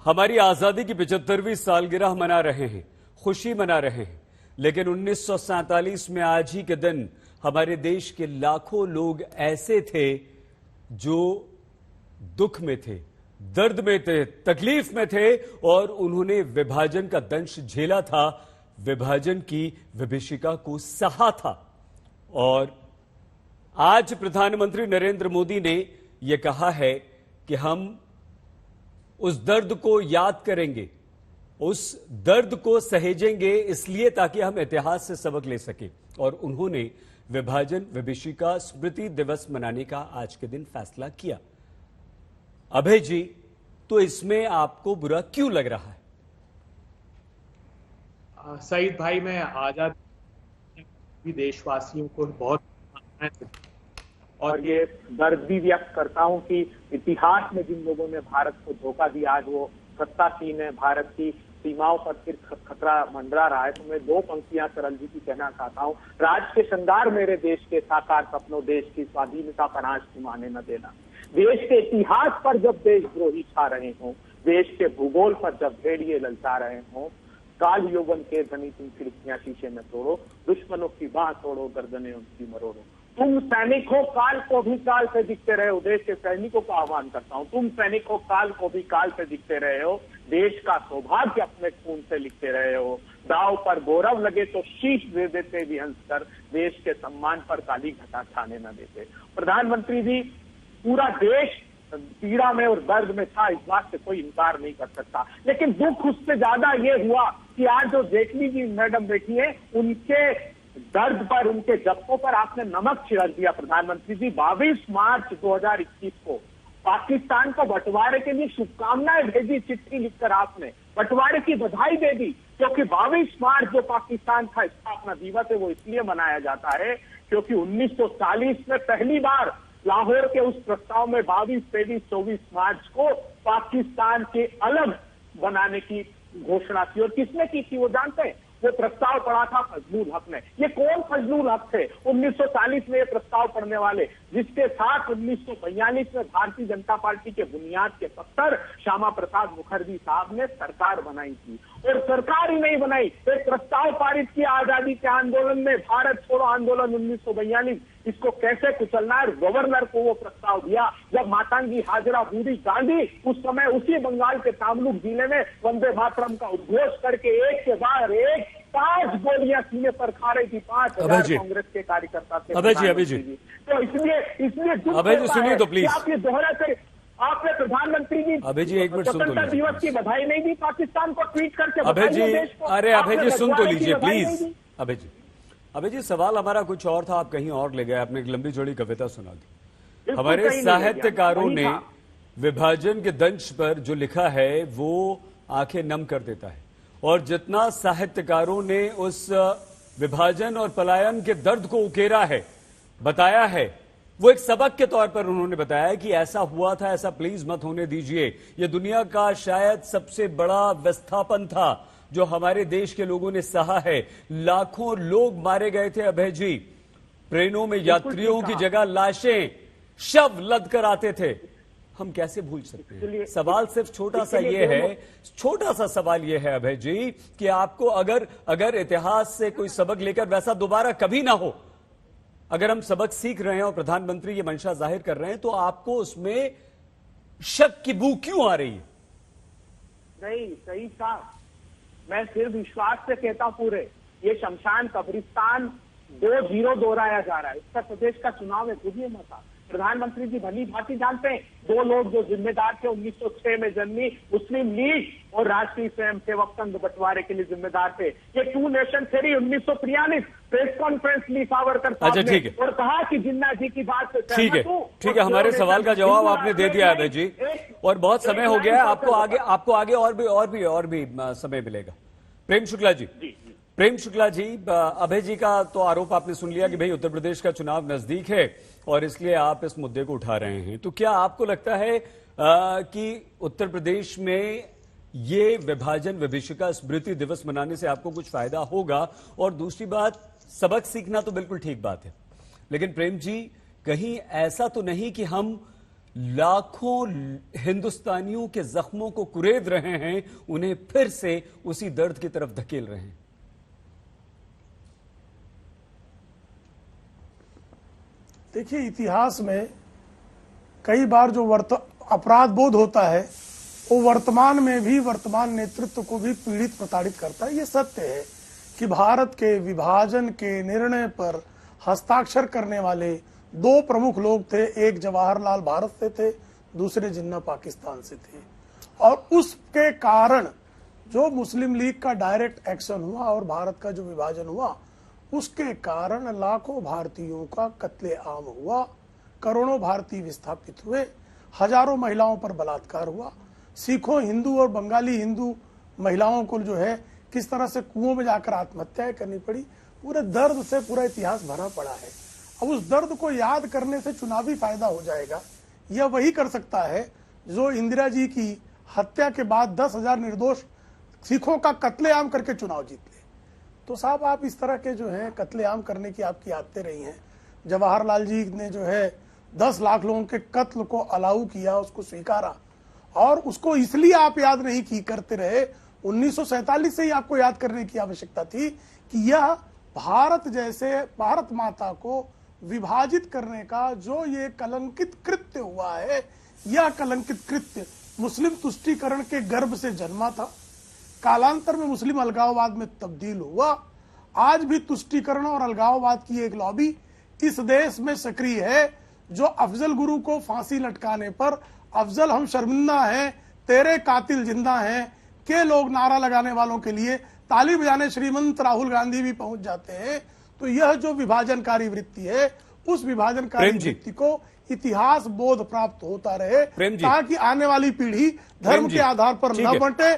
हमारी आजादी की 75वीं सालगिरह मना रहे हैं, खुशी मना रहे हैं, लेकिन 1947 में आज ही के दिन हमारे देश के लाखों लोग ऐसे थे जो दुख में थे, दर्द में थे, तकलीफ में थे और उन्होंने विभाजन का दंश झेला था, विभाजन की विभीषिका को सहा था। और आज प्रधानमंत्री नरेंद्र मोदी ने यह कहा है कि हम उस दर्द को याद करेंगे, उस दर्द को सहेजेंगे, इसलिए ताकि हम इतिहास से सबक ले सकें। और उन्होंने विभाजन विभीषिका स्मृति दिवस मनाने का आज के दिन फैसला किया। अभय जी, तो इसमें आपको बुरा क्यों लग रहा है? सईद भाई, मैं आजादी देशवासियों को बहुत और ये दर्द भी व्यक्त करता हूं कि इतिहास में जिन लोगों ने भारत को धोखा दिया, आज वो सत्तासीन है, भारत की सीमाओं पर फिर खतरा मंडरा रहा है। तो मैं दो पंक्तियां सरल जी की कहना चाहता हूं। राज के श्रृंगार मेरे देश के, साकार सपनों देश की, स्वाधीनता पर आंच तुमाने न देना। देश के इतिहास पर जब देशद्रोही छा रहे हों, देश के भूगोल पर जब भेड़िए ललचा रहे हों, काल यौवन के धनी तुम खिड़कियां शीशे में तोड़ो, दुश्मनों की बाह तोड़ो, गर्दनें उनकी मरोड़ो। तुम सैनिक हो, काल को भी काल से दिखते रहे हो। देश के सैनिकों का आह्वान करता हूं, तुम सैनिक हो, काल को भी काल से दिखते रहे हो। देश का सौभाग्य अपने खून से लिखते रहे हो। दाव पर गौरव लगे तो शीश दे देते भी हंसकर, देश के सम्मान पर काली घटा छाने न देते। प्रधानमंत्री जी, पूरा देश पीड़ा में और दर्द में था, इस बात से कोई इनकार नहीं कर सकता। लेकिन दुख उससे ज्यादा ये हुआ कि आज जो जेटली जी मैडम बैठी है, उनके दर्द पर, उनके जख्मों पर आपने नमक छिड़क दिया। प्रधानमंत्री जी, 22 मार्च 2021 को पाकिस्तान को बंटवारे के लिए शुभकामनाएं भेजी, चिट्ठी लिखकर आपने बंटवारे की बधाई दे दी। क्योंकि 22 मार्च जो पाकिस्तान का स्थापना दिवस है, वो इसलिए मनाया जाता है क्योंकि 1940 में पहली बार लाहौर के उस प्रस्ताव में 22, 23, 24 मार्च को पाकिस्तान के अलग बनाने की घोषणा की। और किसने की थी वो जानते हैं? वो प्रस्ताव पढ़ा था फजलुल हक ने। ये कौन फजलुल हक थे? 1940 में ये प्रस्ताव पढ़ने वाले, जिसके साथ 1942 में भारतीय जनता पार्टी के बुनियाद के पत्थर श्यामा प्रसाद मुखर्जी साहब ने सरकार बनाई थी। और सरकार ही नहीं बनाई, एक प्रस्ताव पारित किया आजादी के आंदोलन में, भारत छोड़ो आंदोलन 1942, इसको कैसे कुचलना है। गवर्नर को वो प्रस्ताव दिया जब मातांगी हाजरा बूढ़ी गांधी उस समय उसी बंगाल के तामलुक जिले में वंदे मातरम का उद्घोष करके एक के बाद एक 5 गोलियां सीने पर खा रही थी। 5,000 कांग्रेस के कार्यकर्ता थे। अभय जी, तो इसलिए अभय जी सुनिए तो प्लीज। आप ये दोहरा कर, आपने प्रधानमंत्री जी अभय जी एक मिनट सुन तो लीजिए, दिवस की बधाई नहीं दी पाकिस्तान को ट्वीट करके? अभय जी, अरे अभय जी सुन तो लीजिए प्लीज। अभय जी सवाल हमारा कुछ और था, आप कहीं और ले गए, आपने एक लंबी चौड़ी कविता सुना दी। हमारे साहित्यकारों ने विभाजन के दंश पर जो लिखा है वो आंखें नम कर देता है। और जितना साहित्यकारों ने उस विभाजन और पलायन के दर्द को उकेरा है, बताया है, वो एक सबक के तौर पर उन्होंने बताया कि ऐसा हुआ था, ऐसा प्लीज मत होने दीजिए। ये दुनिया का शायद सबसे बड़ा विस्थापन था जो हमारे देश के लोगों ने सहा है। लाखों लोग मारे गए थे अभय जी, ट्रेनों में यात्रियों की जगह लाशें, शव लद कर आते थे। हम कैसे भूल सकते हैं? सवाल सिर्फ छोटा सा ये है, छोटा सा सवाल ये है अभय जी कि आपको अगर इतिहास से कोई सबक लेकर वैसा दोबारा कभी ना हो, अगर हम सबक सीख रहे हैं और प्रधानमंत्री ये मंशा जाहिर कर रहे हैं, तो आपको उसमें शक की बू क्यों आ रही है? नहीं, सही कहा। मैं सिर्फ विश्वास से कहता हूं, पूरे ये शमशान कब्रिस्तान 2-0 दोहराया जा रहा है। उत्तर प्रदेश का चुनाव है, खुद ये मता। प्रधानमंत्री जी भली भांति जानते हैं, 2 लोग जो जिम्मेदार थे 1906 में जन्मी मुस्लिम लीग और राष्ट्रीय स्वयंसेवक संघ बंटवारे के लिए जिम्मेदार थे। ये 2 नेशन थ्योरी 1943 प्रेस कॉन्फ्रेंस ली सावरकर साहब ने और कहा कि जिन्ना जी की बात से ठीक है, हमारे सवाल का जवाब आपने दे दिया अभय जी, और बहुत समय हो गया है। आपको आगे और भी समय मिलेगा। प्रेम शुक्ला जी, अभय जी का तो आरोप आपने सुन लिया कि भाई उत्तर प्रदेश का चुनाव नजदीक है और इसलिए आप इस मुद्दे को उठा रहे हैं। तो क्या आपको लगता है कि उत्तर प्रदेश में ये विभाजन विभीषिका स्मृति दिवस मनाने से आपको कुछ फायदा होगा? और दूसरी बात, सबक सीखना तो बिल्कुल ठीक बात है, लेकिन प्रेम जी, कहीं ऐसा तो नहीं कि हम लाखों हिंदुस्तानियों के जख्मों को कुरेद रहे हैं, उन्हें फिर से उसी दर्द की तरफ धकेल रहे हैं। देखिए, इतिहास में कई बार जो अपराध बोध होता है वो वर्तमान में भी वर्तमान नेतृत्व को भी पीड़ित प्रताड़ित करता है। ये सत्य है कि भारत के विभाजन के निर्णय पर हस्ताक्षर करने वाले दो प्रमुख लोग थे, एक जवाहरलाल भारत से थे, दूसरे जिन्ना पाकिस्तान से थे, और उसके कारण जो मुस्लिम लीग का डायरेक्ट एक्शन हुआ और भारत का जो विभाजन हुआ उसके कारण लाखों भारतीयों का कत्लेआम हुआ, करोड़ों भारतीय विस्थापित हुए, हजारों महिलाओं पर बलात्कार हुआ, सिखों, हिंदू और बंगाली हिंदू महिलाओं को जो है किस तरह से कुओं में जाकर आत्महत्याएं करनी पड़ी। पूरे दर्द से पूरा इतिहास भरा पड़ा है। अब उस दर्द को याद करने से चुनावी फायदा हो जाएगा, यह वही कर सकता है जो इंदिरा जी की हत्या के बाद 10,000 निर्दोष सिखों का कत्लेआम करके चुनाव जीत ले। तो साहब, आप इस तरह के जो है कत्लेआम करने की आपकी आदतें रही हैं। जवाहरलाल जी ने जो है 10 लाख लोगों के कत्ल को अलाउ किया, उसको स्वीकारा, और उसको इसलिए आप याद नहीं करते रहे। 1947 से ही आपको याद करने की आवश्यकता थी कि यह भारत माता को विभाजित करने का जो ये कलंकित कृत्य हुआ है, यह कलंकित कृत्य मुस्लिम तुष्टीकरण के गर्भ से जन्मा था, कालांतर में मुस्लिम अलगाववाद में तब्दील हुआ। आज भी तुष्टीकरण और अलगाववाद की एक लॉबी इस देश में सक्रिय है, जो अफजल गुरु को फांसी लटकाने पर अफजल हम शर्मिंदा हैं, तेरे कातिल जिंदा हैं के लोग नारा लगाने वालों के लिए ताली बजाने श्रीमंत राहुल गांधी भी पहुंच जाते हैं। तो यह जो विभाजनकारी वृत्ति है, उस विभाजनकारी वृत्ति को इतिहास बोध प्राप्त होता रहे, ताकि आने वाली पीढ़ी धर्म के आधार पर न बंटे।